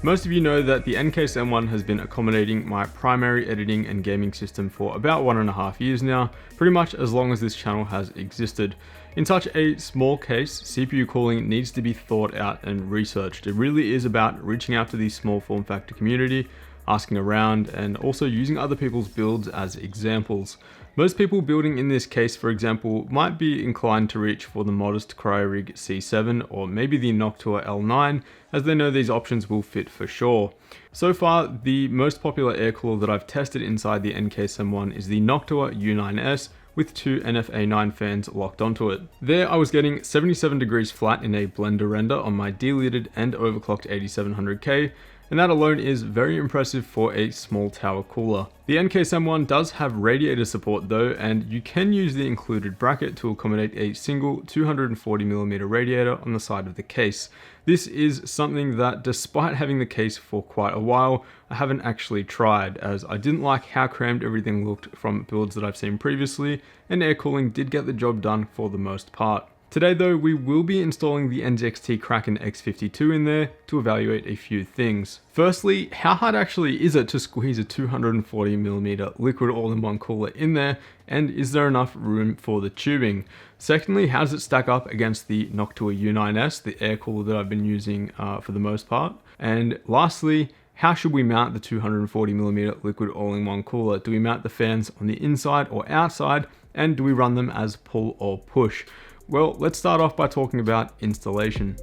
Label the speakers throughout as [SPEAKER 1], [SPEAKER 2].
[SPEAKER 1] Most of you know that the NCase M1 has been accommodating my primary editing and gaming system for about 1.5 years now, pretty much as long as this channel has existed. In such a small case, CPU cooling needs to be thought out and researched. It really is about reaching out to the small form factor community, asking around, and also using other people's builds as examples. Most people building in this case, for example, might be inclined to reach for the modest CryoRig C7 or maybe the Noctua L9, as they know these options will fit for sure. So far, the most popular air cooler that I've tested inside the NCase M1 is the Noctua U9S, with two NFA9 fans locked onto it. There I was getting 77 degrees flat in a blender render on my delidded and overclocked 8700K, and that alone is very impressive for a small tower cooler. The NCase M1 does have radiator support though, and you can use the included bracket to accommodate a single 240mm radiator on the side of the case. This is something that, despite having the case for quite a while, I haven't actually tried, as I didn't like how crammed everything looked from builds that I've seen previously, and air cooling did get the job done for the most part. Today though, we will be installing the NZXT Kraken X52 in there to evaluate a few things. Firstly, how hard actually is it to squeeze a 240mm liquid all-in-one cooler in there, and is there enough room for the tubing? Secondly, how does it stack up against the Noctua U9S, the air cooler that I've been using for the most part? And lastly, how should we mount the 240mm liquid all-in-one cooler? Do we mount the fans on the inside or outside, and do we run them as pull or push? Well, let's start off by talking about installation.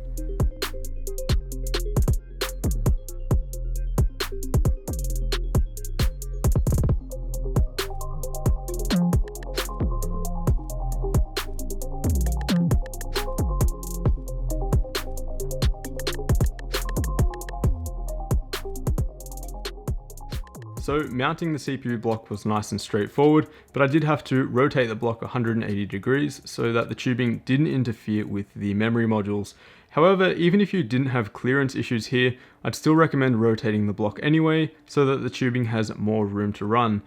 [SPEAKER 1] So mounting the CPU block was nice and straightforward, but I did have to rotate the block 180 degrees so that the tubing didn't interfere with the memory modules. However, even if you didn't have clearance issues here, I'd still recommend rotating the block anyway so that the tubing has more room to run.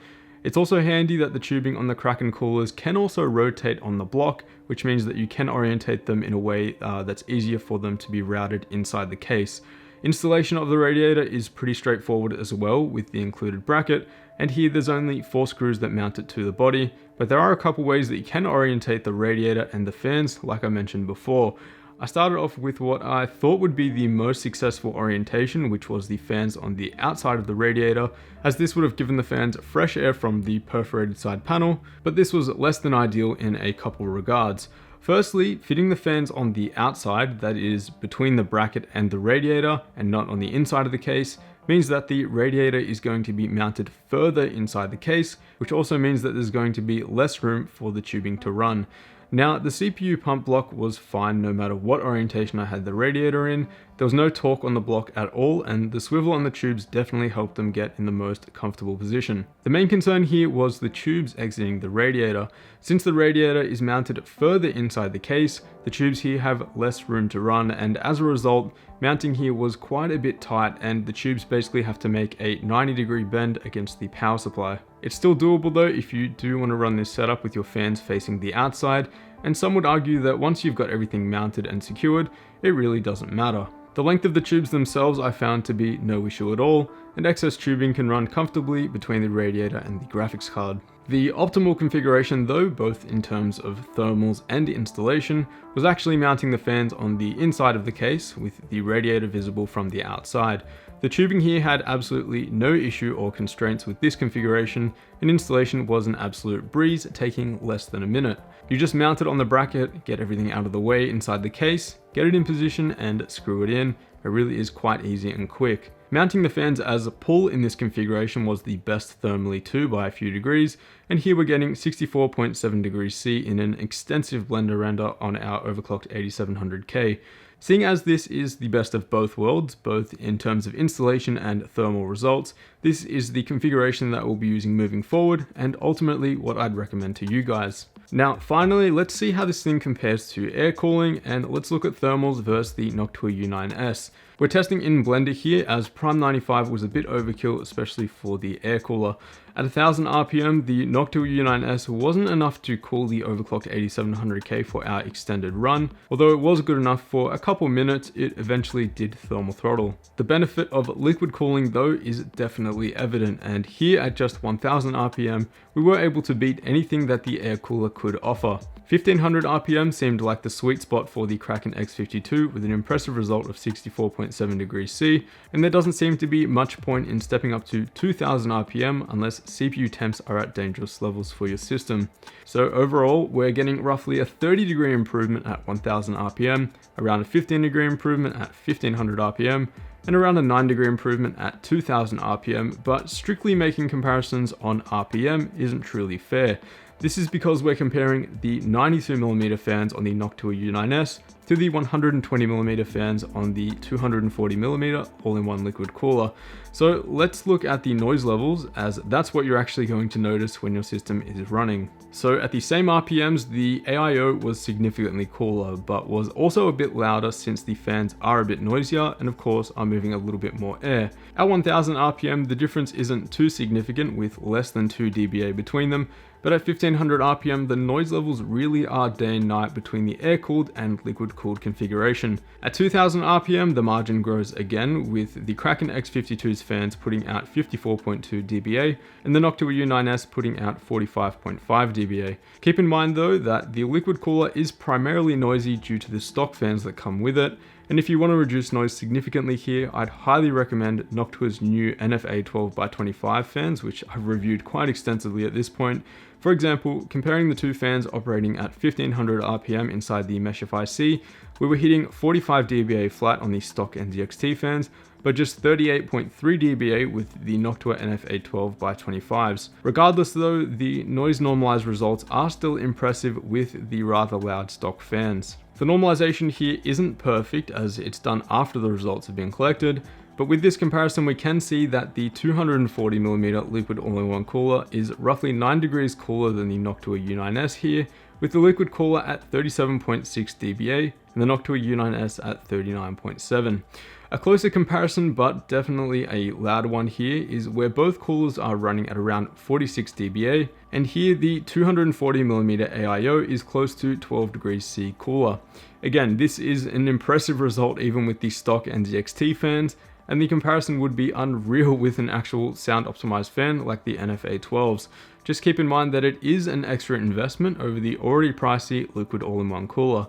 [SPEAKER 1] It's also handy that the tubing on the Kraken coolers can also rotate on the block, which means that you can orientate them in a way that's easier for them to be routed inside the case. Installation of the radiator is pretty straightforward as well with the included bracket, and here there's only 4 screws that mount it to the body, but there are a couple ways that you can orientate the radiator and the fans like I mentioned before. I started off with what I thought would be the most successful orientation, which was the fans on the outside of the radiator, as this would have given the fans fresh air from the perforated side panel, but this was less than ideal in a couple regards. Firstly, fitting the fans on the outside, that is between the bracket and the radiator and not on the inside of the case, means that the radiator is going to be mounted further inside the case, which also means that there's going to be less room for the tubing to run. Now, the CPU pump block was fine no matter what orientation I had the radiator in. There was no torque on the block at all, and the swivel on the tubes definitely helped them get in the most comfortable position. The main concern here was the tubes exiting the radiator. Since the radiator is mounted further inside the case, the tubes here have less room to run, and as a result, mounting here was quite a bit tight, and the tubes basically have to make a 90-degree bend against the power supply. It's still doable though if you do want to run this setup with your fans facing the outside, and some would argue that once you've got everything mounted and secured, it really doesn't matter. The length of the tubes themselves I found to be no issue at all, and excess tubing can run comfortably between the radiator and the graphics card. The optimal configuration though, both in terms of thermals and installation, was actually mounting the fans on the inside of the case with the radiator visible from the outside. The tubing here had absolutely no issue or constraints with this configuration, and installation was an absolute breeze, taking less than a minute. You just mount it on the bracket, get everything out of the way inside the case, get it in position and screw it in. It really is quite easy and quick. Mounting the fans as a pull in this configuration was the best thermally too by a few degrees, and here we're getting 64.7 degrees C in an extensive blender render on our overclocked 8700K. Seeing as this is the best of both worlds, both in terms of installation and thermal results, this is the configuration that we'll be using moving forward, and ultimately what I'd recommend to you guys. Now finally, let's see how this thing compares to air cooling, and let's look at thermals versus the Noctua U9S. We're testing in blender here, as Prime 95 was a bit overkill, especially for the air cooler. At 1000 RPM, the Noctua U9S wasn't enough to cool the overclocked 8700K for our extended run. Although it was good enough for a couple minutes, it eventually did thermal throttle. The benefit of liquid cooling though is definitely evident, and here at just 1000 RPM, we were able to beat anything that the air cooler could offer. 1500 RPM seemed like the sweet spot for the Kraken X52 with an impressive result of 64.7 degrees C, and there doesn't seem to be much point in stepping up to 2000 RPM unless CPU temps are at dangerous levels for your system. So overall, we're getting roughly a 30 degree improvement at 1000 RPM, around a 15 degree improvement at 1500 RPM, and around a 9 degree improvement at 2000 RPM, but strictly making comparisons on RPM isn't truly fair. This is because we're comparing the 92mm fans on the Noctua U9S to the 120mm fans on the 240mm all-in-one liquid cooler. So let's look at the noise levels, as that's what you're actually going to notice when your system is running. So at the same RPMs, the AIO was significantly cooler, but was also a bit louder since the fans are a bit noisier and of course are moving a little bit more air. At 1000 RPM, the difference isn't too significant with less than 2 dBA between them, but at 1500 RPM, the noise levels really are day and night between the air-cooled and liquid-cooled configuration. At 2000 RPM, the margin grows again, with the Kraken X52's fans putting out 54.2 dBA, and the Noctua U9S putting out 45.5 dBA. Keep in mind though that the liquid cooler is primarily noisy due to the stock fans that come with it, and if you want to reduce noise significantly here, I'd highly recommend Noctua's new NFA 12x25 fans, which I've reviewed quite extensively at this point. For example, comparing the two fans operating at 1500 RPM inside the Meshify C, we were hitting 45 dBA flat on the stock NZXT fans, but just 38.3 dBA with the Noctua NFA 12x25s. Regardless though, the noise normalized results are still impressive with the rather loud stock fans. The normalization here isn't perfect as it's done after the results have been collected, but with this comparison we can see that the 240mm liquid all-in-one cooler is roughly 9 degrees cooler than the Noctua U9S here, with the liquid cooler at 37.6 dBA and the Noctua U9S at 39.7. A closer comparison, but definitely a louder one here, is where both coolers are running at around 46 dBA, and here the 240mm AIO is close to 12 degrees C cooler. Again, this is an impressive result even with the stock NZXT fans, and the comparison would be unreal with an actual sound optimized fan like the NFA 12s. Just keep in mind that it is an extra investment over the already pricey liquid all-in-one cooler.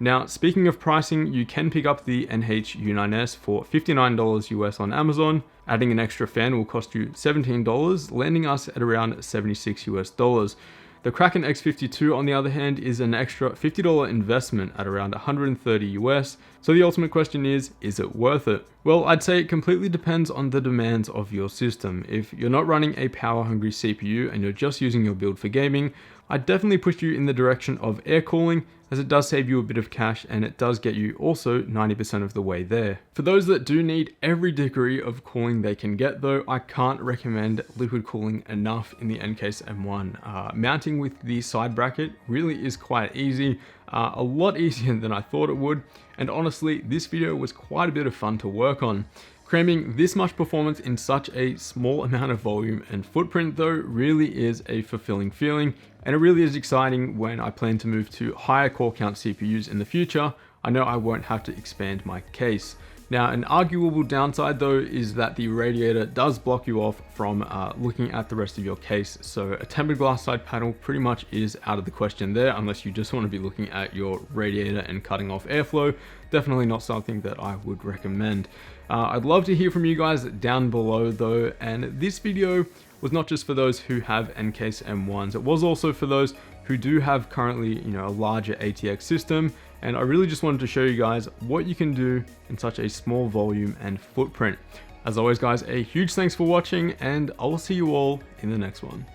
[SPEAKER 1] Now, speaking of pricing, you can pick up the NH U9S for $59 US on Amazon. Adding an extra fan will cost you $17, landing us at around $76 US. The Kraken X52 on the other hand is an extra $50 investment at around $130 US. So the ultimate question is it worth it? Well, I'd say it completely depends on the demands of your system. If you're not running a power hungry CPU and you're just using your build for gaming, I'd definitely push you in the direction of air cooling, as it does save you a bit of cash and it does get you also 90% of the way there. For those that do need every degree of cooling they can get though, I can't recommend liquid cooling enough in the NCase M1. Mounting with the side bracket really is quite easy, a lot easier than I thought it would, and honestly this video was quite a bit of fun to work on. Cramming this much performance in such a small amount of volume and footprint though really is a fulfilling feeling, and it really is exciting when I plan to move to higher core count CPUs in the future. I know I won't have to expand my case. Now, an arguable downside though is that the radiator does block you off from looking at the rest of your case, so a tempered glass side panel pretty much is out of the question there unless you just want to be looking at your radiator and cutting off airflow. Definitely not something that I would recommend. I'd love to hear from you guys down below though, and this video was not just for those who have NCase M1s, it was also for those who do have currently, a larger ATX system, and I really just wanted to show you guys what you can do in such a small volume and footprint. As always guys, a huge thanks for watching, and I will see you all in the next one.